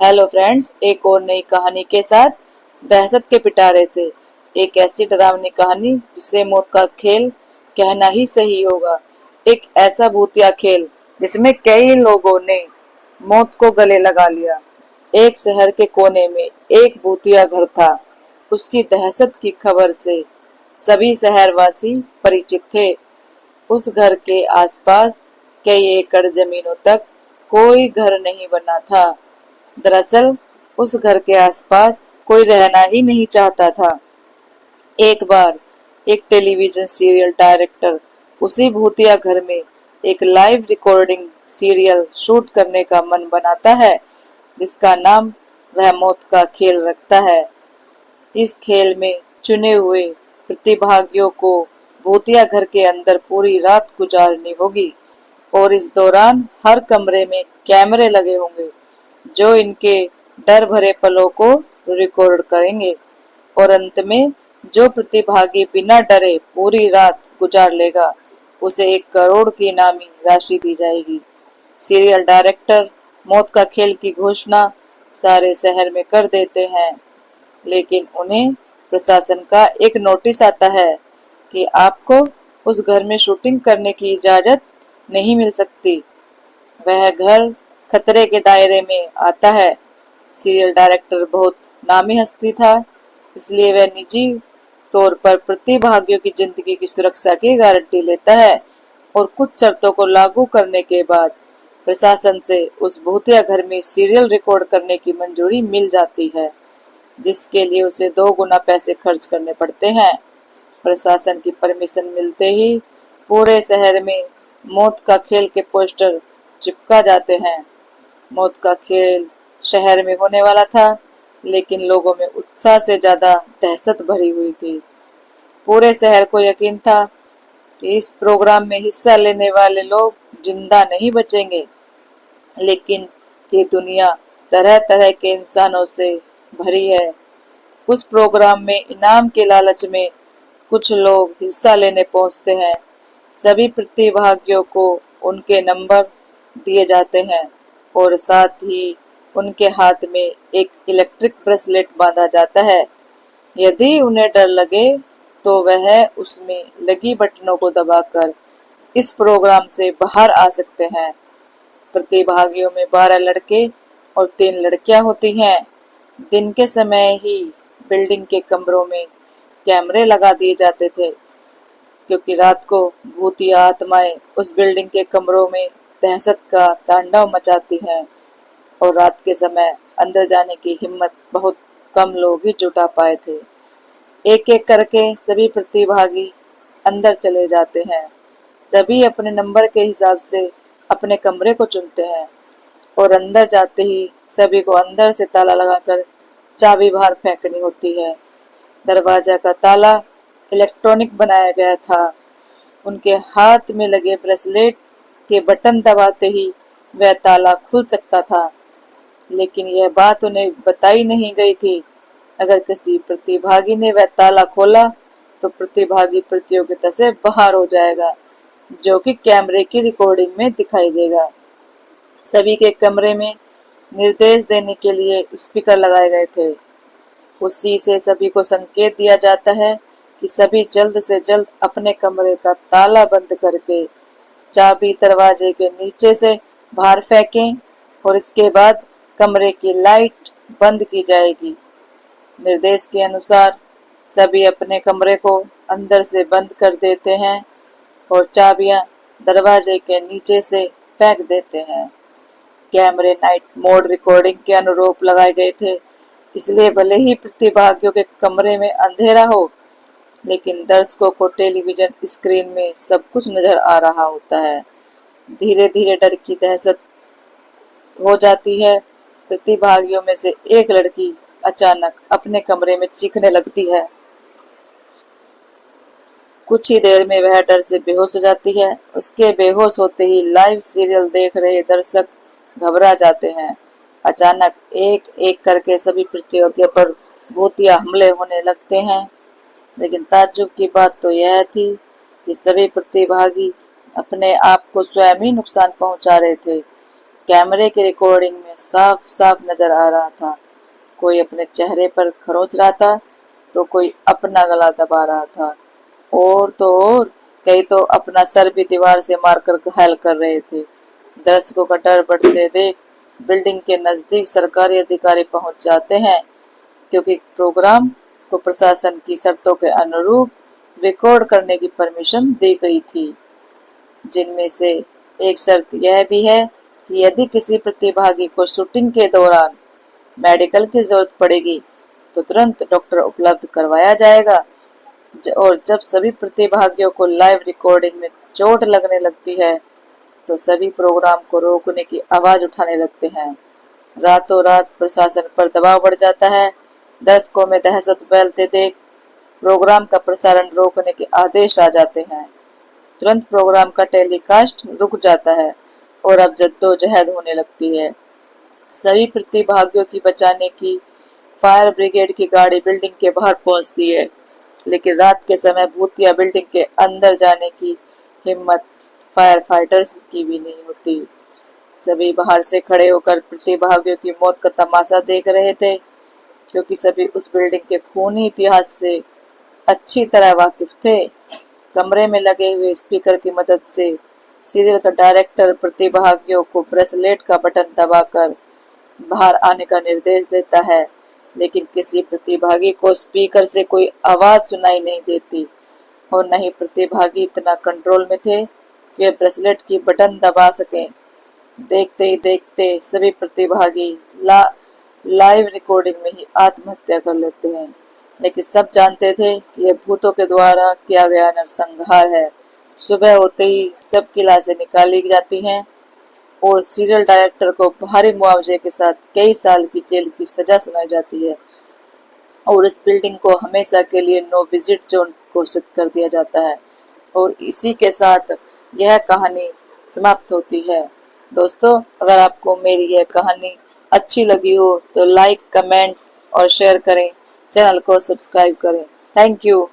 Hello friends, एक और नई कहानी के साथ दहशत के पिटारे से। एक ऐसी डरावनी कहानी जिसे मौत का खेल कहना ही सही होगा। एक ऐसा भूतिया खेल जिसमें कई लोगों ने मौत को गले लगा लिया। एक शहर के कोने में एक भूतिया घर था। उसकी दहशत की खबर से सभी शहरवासी परिचित थे। उस घर के आसपास कई एकड़ जमीनों तक कोई घर नहीं बना था। दरअसल उस घर के आसपास कोई रहना ही नहीं चाहता था। एक बार एक टेलीविजन सीरियल डायरेक्टर उसी भूतिया घर में एक लाइव रिकॉर्डिंग सीरियल शूट करने का मन बनाता है, जिसका नाम वह मौत का खेल रखता है। इस खेल में चुने हुए प्रतिभागियों को भूतिया घर के अंदर पूरी रात गुजारनी होगी और इस दौरान हर कमरे में कैमरे लगे होंगे जो इनके डर भरे पलों को रिकॉर्ड करेंगे। और अंत में जो प्रतिभागी बिना डरे पूरी रात गुजार लेगा उसे 1 करोड़ की इनामी राशि दी जाएगी। सीरियल डायरेक्टर मौत का खेल की घोषणा सारे शहर में कर देते हैं, लेकिन उन्हें प्रशासन का एक नोटिस आता है कि आपको उस घर में शूटिंग करने की इजाजत नहीं मिल सकती। वह घर खतरे के दायरे में आता है। सीरियल डायरेक्टर बहुत नामी हस्ती था, इसलिए वह निजी तौर पर प्रतिभागियों की जिंदगी की सुरक्षा की गारंटी लेता है और कुछ शर्तों को लागू करने के बाद प्रशासन से उस भूतिया घर में सीरियल रिकॉर्ड करने की मंजूरी मिल जाती है, जिसके लिए उसे 2 गुना पैसे खर्च करने पड़ते हैं। प्रशासन की परमिशन मिलते ही पूरे शहर में मौत का खेल के पोस्टर चिपका जाते हैं। मौत का खेल शहर में होने वाला था, लेकिन लोगों में उत्साह से ज्यादा दहशत भरी हुई थी। पूरे शहर को यकीन था कि इस प्रोग्राम में हिस्सा लेने वाले लोग जिंदा नहीं बचेंगे, लेकिन ये दुनिया तरह तरह के इंसानों से भरी है। उस प्रोग्राम में इनाम के लालच में कुछ लोग हिस्सा लेने पहुंचते हैं। सभी प्रतिभागियों को उनके नंबर दिए जाते हैं और साथ ही उनके हाथ में एक इलेक्ट्रिक ब्रेसलेट बांधा जाता है। यदि उन्हें डर लगे तो वह उसमें लगी बटनों को दबाकर इस प्रोग्राम से बाहर आ सकते हैं। प्रतिभागियों में 12 लड़के और 3 लड़कियां होती हैं। दिन के समय ही बिल्डिंग के कमरों में कैमरे लगा दिए जाते थे, क्योंकि रात को भूतिया आत्माएं उस बिल्डिंग के कमरों में दहशत का तांडव मचाती हैं और रात के समय अंदर जाने की हिम्मत बहुत कम लोग ही जुटा पाए थे। एक एक करके सभी प्रतिभागी अंदर चले जाते हैं। सभी अपने नंबर के हिसाब से अपने कमरे को चुनते हैं और अंदर जाते ही सभी को अंदर से ताला लगाकर चाबी बाहर फेंकनी होती है। दरवाजा का ताला इलेक्ट्रॉनिक बनाया गया था। उनके हाथ में लगे ब्रेसलेट के बटन दबाते ही वह ताला खुल सकता था, लेकिन यह बात उन्हें बताई नहीं गई थी। अगर किसी प्रतिभागी ने वह ताला खोला तो प्रतिभागी प्रतियोगिता से बाहर हो जाएगा, जो कि कैमरे की रिकॉर्डिंग में दिखाई देगा। सभी के कमरे में निर्देश देने के लिए स्पीकर लगाए गए थे। उसी से सभी को संकेत दिया जाता है कि सभी जल्द से जल्द अपने कमरे का ताला बंद करके चाबी दरवाजे के नीचे से बाहर फेंकें और इसके बाद कमरे की लाइट बंद की जाएगी। निर्देश के अनुसार सभी अपने कमरे को अंदर से बंद कर देते हैं और चाबियां दरवाजे के नीचे से फेंक देते हैं। कैमरे नाइट मोड रिकॉर्डिंग के अनुरूप लगाए गए थे, इसलिए भले ही प्रतिभागियों के कमरे में अंधेरा हो, लेकिन दर्शकों को टेलीविजन स्क्रीन में सब कुछ नजर आ रहा होता है। धीरे धीरे डर की दहशत हो जाती है। प्रतिभागियों में से एक लड़की अचानक अपने कमरे में चीखने लगती है। कुछ ही देर में वह डर से बेहोश हो जाती है। उसके बेहोश होते ही लाइव सीरियल देख रहे दर्शक घबरा जाते हैं। अचानक एक एक करके सभी प्रतियोगियों पर भूतिया हमले होने लगते हैं, लेकिन ताज्जुब की बात तो यह थी कि सभी प्रतिभागी अपने आप को स्वयं ही नुकसान पहुंचा रहे थे। कैमरे की रिकॉर्डिंग में साफ साफ नजर आ रहा था। कोई अपने चेहरे पर खरोंच रहा था तो कोई अपना गला दबा रहा था, और तो और कई तो अपना सर भी दीवार से मारकर घायल कर रहे थे। दर्शकों का डर बढ़ते देख बिल्डिंग के नजदीक सरकारी अधिकारी पहुंच जाते हैं, क्योंकि प्रोग्राम को प्रशासन की शर्तों के अनुरूप रिकॉर्ड करने की परमिशन दी गई थी, जिनमें से एक शर्त यह भी है कि यदि किसी प्रतिभागी को शूटिंग के दौरान मेडिकल की जरूरत पड़ेगी तो तुरंत डॉक्टर उपलब्ध करवाया जाएगा। और जब सभी प्रतिभागियों को लाइव रिकॉर्डिंग में चोट लगने लगती है तो सभी प्रोग्राम को रोकने की आवाज उठाने लगते हैं। रातों रात प्रशासन पर दबाव बढ़ जाता है। दर्शकों में दहशत फैलते देख प्रोग्राम का प्रसारण रोकने के आदेश आ जाते हैं। तुरंत प्रोग्राम का टेलीकास्ट रुक जाता है और अब जद्दोजहद होने लगती है। सभी प्रतिभागियों की बचाने की फायर ब्रिगेड की गाड़ी बिल्डिंग के बाहर पहुंचती है, लेकिन रात के समय भूतिया बिल्डिंग के अंदर जाने की हिम्मत फायर फाइटर्स की भी नहीं होती। सभी बाहर से खड़े होकर प्रतिभागियों की मौत का तमाशा देख रहे थे, क्योंकि सभी उस बिल्डिंग के खूनी इतिहास से अच्छी तरह वाकिफ थे। कमरे में लगे हुए स्पीकर की मदद से सीरियल का डायरेक्टर प्रतिभागियों को ब्रेसलेट का बटन दबाकर बाहर आने का निर्देश देता है, लेकिन किसी प्रतिभागी को स्पीकर से कोई आवाज सुनाई नहीं देती, और न ही प्रतिभागी इतना कंट्रोल में थे कि वे ब्रेसलेट की बटन दबा सकें। देखते ही देखते सभी प्रतिभागी लाइव रिकॉर्डिंग में ही आत्महत्या कर लेते हैं, लेकिन सब जानते थे कि यह भूतों के द्वारा किया गया नरसंहार है। सुबह होते ही सबकी लाशें निकाली जाती हैं और सीरियल डायरेक्टर को भारी मुआवजे के साथ कई साल की जेल की सजा सुनाई जाती है, और इस बिल्डिंग को हमेशा के लिए नो विजिट जोन घोषित कर दिया जाता है। और इसी के साथ यह कहानी समाप्त होती है। दोस्तों, अगर आपको मेरी यह कहानी अच्छी लगी हो तो लाइक, कमेंट और शेयर करें, चैनल को सब्सक्राइब करें। Thank you.